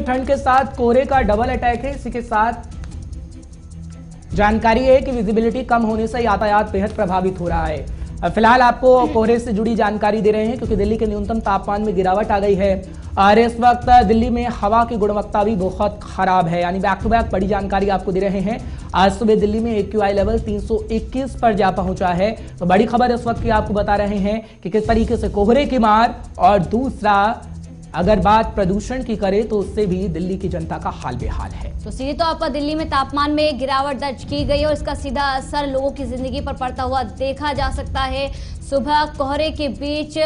ठंड के साथ कोहरे का डबल अटैक है। इसी के साथ जानकारी है कि विजिबिलिटी कम होने से यातायात बेहद प्रभावित हो रहा है। फिलहाल आपको कोहरे से जुड़ी जानकारी दे रहे हैं क्योंकि दिल्ली के न्यूनतम तापमान में गिरावट आ गई है और इस वक्त दिल्ली में हवा की गुणवत्ता भी बहुत खराब है। यानी बैक टू बैक बड़ी जानकारी आपको दे रहे हैं। आज सुबह दिल्ली में AQI लेवल 321 पर जा पहुंचा है। तो बड़ी खबर इस वक्त की आपको बता रहे हैं कि किस तरीके से कोहरे की मार, और दूसरा अगर बात प्रदूषण की करें तो उससे भी दिल्ली की जनता का हाल बेहाल है। तो सीधे तौर पर दिल्ली में तापमान में गिरावट दर्ज की गई और इसका सीधा असर लोगों की जिंदगी पर पड़ता हुआ देखा जा सकता है। सुबह कोहरे के बीच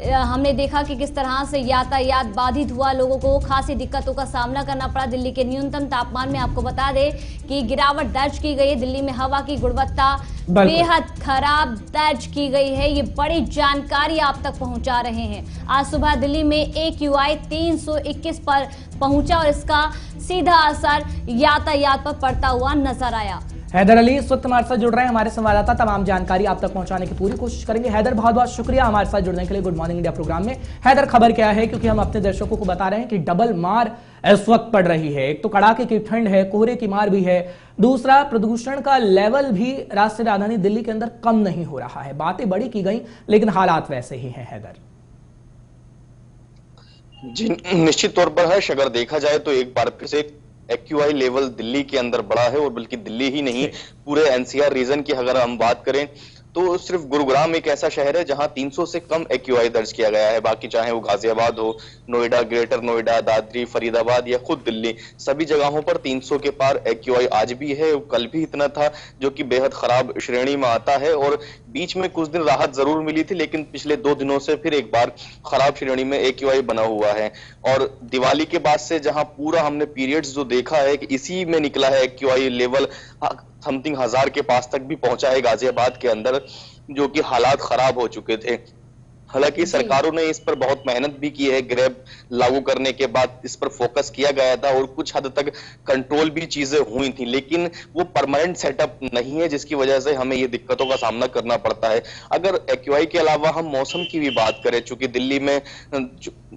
हमने देखा कि किस तरह से यातायात बाधित हुआ, लोगों को खासी दिक्कतों का सामना करना पड़ा। दिल्ली के न्यूनतम तापमान में आपको बता दें कि गिरावट दर्ज की गई है। दिल्ली में हवा की गुणवत्ता बेहद खराब दर्ज की गई है। ये बड़ी जानकारी आप तक पहुंचा रहे हैं। आज सुबह दिल्ली में AQI 321 पर पहुंचा और इसका सीधा असर यातायात पर पड़ता हुआ नजर आया। हैदर अली इस वक्त हमारे साथ जुड़ रहे हैं, हमारे संवाददाता। तमाम जानकारी आप तक पहुंचाने की पूरी कोशिश करेंगे। हैदर, बहुत बहुत शुक्रिया हमारे साथ जुड़ने के लिए गुड मॉर्निंग इंडिया प्रोग्राम में। हैदर, खबर क्या है? क्योंकि हम अपने दर्शकों को बता रहे हैं कि डबल मार इस वक्त पड़ रही है। एक तो कड़ाके की ठंड है, कोहरे की मार भी है, दूसरा प्रदूषण का लेवल भी राष्ट्रीय राजधानी दिल्ली के अंदर कम नहीं हो रहा है। बातें बड़ी की गई लेकिन हालात वैसे ही हैं। हैदर जी, निश्चित तौर पर है। अगर देखा जाए तो एक बार फिर से AQI लेवल दिल्ली के अंदर बढ़ा है, और बल्कि दिल्ली ही नहीं, पूरे NCR रीजन की अगर हम बात करें तो सिर्फ गुरुग्राम एक ऐसा शहर है जहां 300 से कम AQI दर्ज किया गया है। बाकी चाहे वो गाजियाबाद हो, नोएडा, ग्रेटर नोएडा, दादरी, फरीदाबाद या खुद दिल्ली, सभी जगहों पर 300 के पार AQI आज भी है। कल भी इतना था, जो कि बेहद खराब श्रेणी में आता है। और बीच में कुछ दिन राहत जरूर मिली थी, लेकिन पिछले 2 दिनों से फिर एक बार खराब श्रेणी में AQI बना हुआ है। और दिवाली के बाद से जहां पूरा हमने पीरियड्स जो देखा है कि इसी में निकला है AQI लेवल समथिंग 1000 के पास तक भी पहुंचा है गाजियाबाद के अंदर, जो कि हालात खराब हो चुके थे। हालांकि सरकारों ने इस पर बहुत मेहनत भी की है। ग्रैब लागू करने के बाद इस पर फोकस किया गया था और कुछ हद तक कंट्रोल भी चीजें हुई थी, लेकिन वो परमानेंट सेटअप नहीं है, जिसकी वजह से हमें ये दिक्कतों का सामना करना पड़ता है। अगर AQI के अलावा हम मौसम की भी बात करें, चूंकि दिल्ली में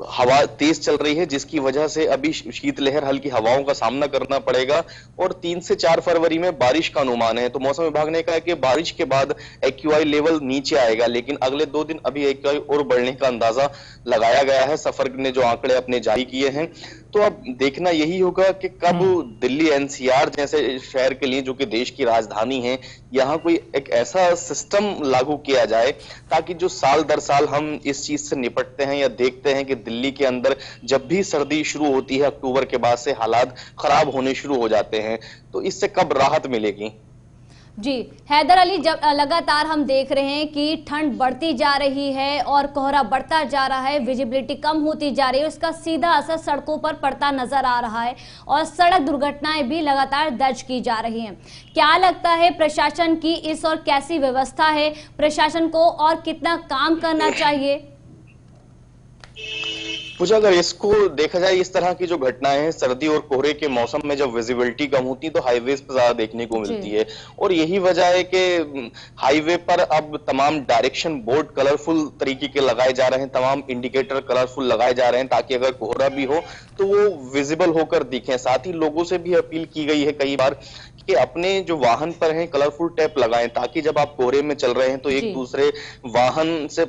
हवा तेज चल रही है, जिसकी वजह से अभी शीतलहर, हल्की हवाओं का सामना करना पड़ेगा। और 3 से 4 फरवरी में बारिश का अनुमान है। तो मौसम विभाग ने कहा कि बारिश के बाद AQI लेवल नीचे आएगा, लेकिन अगले 2 दिन अभी AQI और बढ़ने का अंदाजा लगाया गया है। सफर ने जो आंकड़े अपने जारी किए हैं, तो अब देखना यही होगा कि कब दिल्ली NCR जैसे शहर के लिए, जो कि देश की राजधानी है, यहाँ कोई एक ऐसा सिस्टम लागू किया जाए ताकि जो साल दर साल हम इस चीज से निपटते हैं या देखते हैं कि दिल्ली के अंदर जब भी सर्दी शुरू होती है अक्टूबर के बाद से हालात खराब होने शुरू हो जाते हैं, तो इससे कब राहत मिलेगी? जी हैदर अली, जब लगातार हम देख रहे हैं कि ठंड बढ़ती जा रही है और कोहरा बढ़ता जा रहा है, विजिबिलिटी कम होती जा रही है, उसका सीधा असर सड़कों पर पड़ता नजर आ रहा है और सड़क दुर्घटनाएं भी लगातार दर्ज की जा रही हैं। क्या लगता है प्रशासन की इस और कैसी व्यवस्था है? प्रशासन को और कितना काम करना चाहिए? पूजा, अगर इसको देखा जाए, इस तरह की जो घटनाएं हैं सर्दी और कोहरे के मौसम में जब विजिबिलिटी कम होती है तो हाईवेज पर ज्यादा देखने को मिलती है। और यही वजह है कि हाईवे पर अब तमाम डायरेक्शन बोर्ड कलरफुल तरीके के लगाए जा रहे हैं, तमाम इंडिकेटर कलरफुल लगाए जा रहे हैं, ताकि अगर कोहरा भी हो तो वो विजिबल होकर दिखे। साथ ही लोगों से भी अपील की गई है कई बार कि अपने जो वाहन पर हैं कलरफुल टेप लगाएं, ताकि जब आप कोहरे में चल रहे हैं तो एक दूसरे वाहन से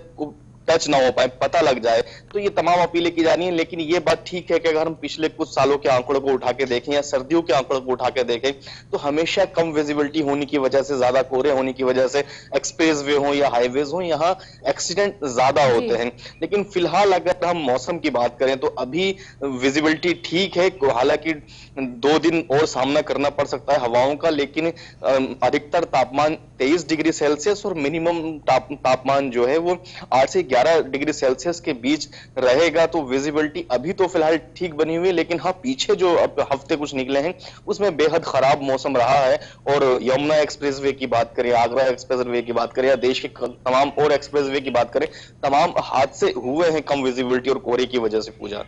टच ना हो पाए, पता लग जाए। तो ये तमाम अपीलें की जा रही हैं। लेकिन ये बात ठीक है कि अगर हम पिछले कुछ सालों के आंकड़ों को उठा के देखें या सर्दियों के आंकड़ों को उठा के देखें, तो हमेशा कम विजिबिलिटी होने की वजह से, ज्यादा कोहरे होने की वजह से एक्सप्रेस वे हो या हाईवेज हो, यहाँ एक्सीडेंट ज्यादा होते हैं। लेकिन फिलहाल अगर हम मौसम की बात करें तो अभी विजिबिलिटी ठीक है। हालांकि 2 दिन और सामना करना पड़ सकता है हवाओं का, लेकिन अधिकतर तापमान 23 डिग्री सेल्सियस और मिनिमम तापमान जो है वो 8 से 11 डिग्री सेल्सियस के बीच रहेगा। तो विजिबिलिटी अभी तो फिलहाल ठीक बनी हुई है, लेकिन हाँ, पीछे जो अब हफ्ते कुछ निकले हैं उसमें बेहद खराब मौसम रहा है। और यमुना एक्सप्रेसवे की बात करें, आगरा एक्सप्रेसवे की बात करें या देश के तमाम और एक्सप्रेसवे की बात करें, तमाम हादसे हुए हैं कम विजिबिलिटी और कोहरे की वजह से। पूजा।